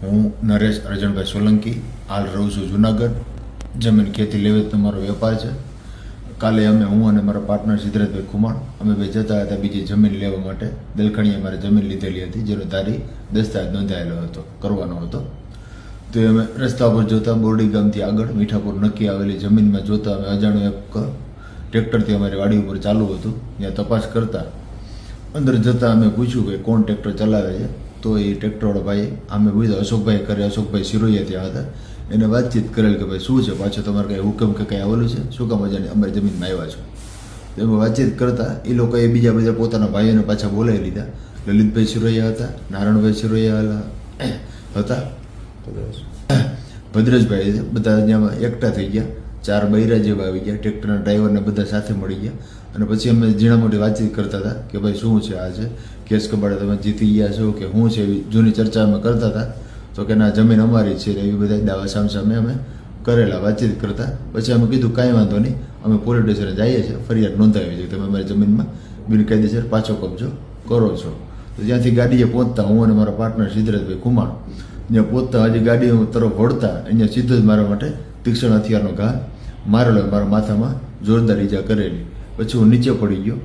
હું નરેશ અર્જણભાઈ સોલંકી હાલ રહું છું જુનાગઢ. જમીન ખેતી લેવેચનો મારો વેપાર છે. કાલે હું અને મારા પાર્ટનર સિદ્ધરાજભાઈ ખુમાણ અમે બે જતા હતા બીજી જમીન લેવા માટે. દલખણીએ મારે જમીન લીધેલી હતી જેનો તારીખ દસ્તાવેજ નોંધાયેલો હતો કરવાનો હતો. તો અમે રસ્તા પર જોતા બોરડી ગામથી આગળ મીઠાપુર નક્કી આવેલી જમીનમાં જોતા અમે અજાણ્યું એક ટ્રેક્ટરથી અમારી વાડી ઉપર ચાલુ હતું. ત્યાં તપાસ કરતા અંદર જતાં અમે પૂછ્યું કે કોણ ટ્રેક્ટર ચલાવે છે. તો એ ટ્રેક્ટરવાળો ભાઈ અમે પૂછ્યું અશોકભાઈ કરે, અશોકભાઈ સિરોયા ત્યાં હતા. એને વાતચીત કરેલ કે ભાઈ શું છે પાછો તમારે કંઈ હુકમ કે કંઈ આવેલું છે, શું કામ અજાણી અમારી જમીનમાં આવ્યા છો. તો એમાં વાતચીત કરતાં એ લોકોએ બીજા બધા પોતાના ભાઈઓને પાછા બોલાવી લીધા. લલિતભાઈ સિરોયા હતા, નારાયણભાઈ સિરોયા હતા, ભદ્રેશભાઈ બધા ત્યાં એકઠા થઈ ગયા. 4 બૈરા જેવા આવી ગયા, ટ્રેક્ટરના ડ્રાઈવરને બધા સાથે મળી ગયા. અને પછી અમે ઝીણા મોટી વાતચીત કરતા હતા કે ભાઈ શું છે આ છે કેસ કબાડે તમે જીતી ગયા છો કે શું છે એવી જૂની ચર્ચા અમે કરતા હતા. તો કે ના જમીન અમારી છે એવી બધા દાવા સામે અમે કરેલા વાતચીત કરતા. પછી અમે કીધું કાંઈ વાંધો નહીં, અમે પોલીસ સ્ટેશને જઈએ છીએ, ફરિયાદ નોંધાવી છે તમે અમારી જમીનમાં બિનકાયદેસર પાછો કબજો કરો છો. તો જ્યાંથી ગાડીએ પહોંચતા હું અને મારા પાર્ટનર સિદ્ધરાજભાઈ ખુમાણ ત્યાં પહોંચતા હજી ગાડી તરફ વળતા અહીંયા સીધો જ મારા માટે તીક્ષ્ણ હથિયારનો ઘા મારેલો, મારા માથામાં જોરદાર ઈજા કરેલી. પછી હું નીચે પડી ગયો.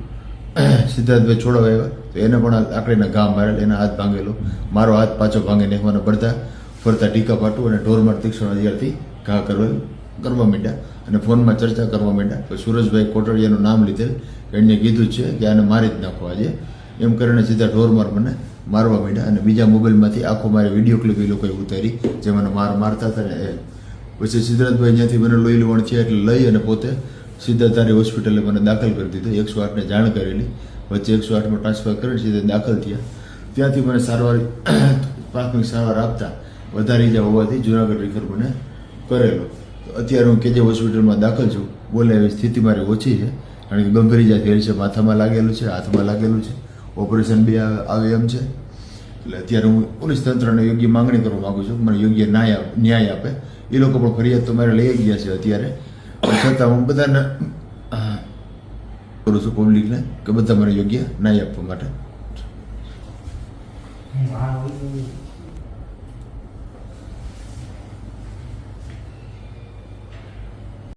સિદ્ધાર્થભાઈ છોડવા આવ્યા તો એને પણ આકડીના ઘા મારેલા, એના હાથ ભાંગેલો, મારો હાથ પાછો ભાંગી નાખવાના પડતા ફરતા ટીકા પાટું અને ઢોરમાર તીક્ષ્ણ હથિયારથી ઘા કરવા માંડ્યા અને ફોનમાં ચર્ચા કરવા માંડ્યા. તો સુરેશભાઈ કોટડિયાનું નામ લીધેલ કે એને કીધું છે કે આને મારી જ નાખો આજે, એમ કરીને સીધા ઢોરમાર મને મારવા માંડ્યા. અને બીજા મોબાઈલમાંથી આખો મારી વિડીયો ક્લિપ એ લોકોએ ઉતારી જે મને મારતા હતા ને એ. પછી સિદ્ધાર્થભાઈ જ્યાંથી મને લોહી લુહાણ થયા એટલે લઈ અને પોતે સીધા તારી હોસ્પિટલે મને દાખલ કરી દીધો. 108ને જાણ કરેલી, વચ્ચે 108માં ટ્રાન્સફર કરીને સીધા દાખલ થયા. ત્યાંથી મને પ્રાથમિક સારવાર આપતા વધારે ઈજા હોવાથી જુનાગઢ રિફર મને કરેલો. અત્યારે હું કેજે હોસ્પિટલમાં દાખલ છું. બોલે એવી સ્થિતિ મારી ઓછી છે કારણ કે ગંભીર ઈજા થયેલી છે, માથામાં લાગેલું છે, હાથમાં લાગેલું છે, ઓપરેશન બી આવે એમ છે. એટલે અત્યારે હું પોલીસ તંત્રને યોગ્ય માંગણી કરવા માગું છું, મને યોગ્ય ન્યાય આપે. એ લોકો પણ ફરિયાદ તો મારે લઈ ગયા છે અત્યારે, છતાં હું બધાને કરું છું પબ્લિકને કે બધા મને યોગ્ય ન્યાય આપવા માટે.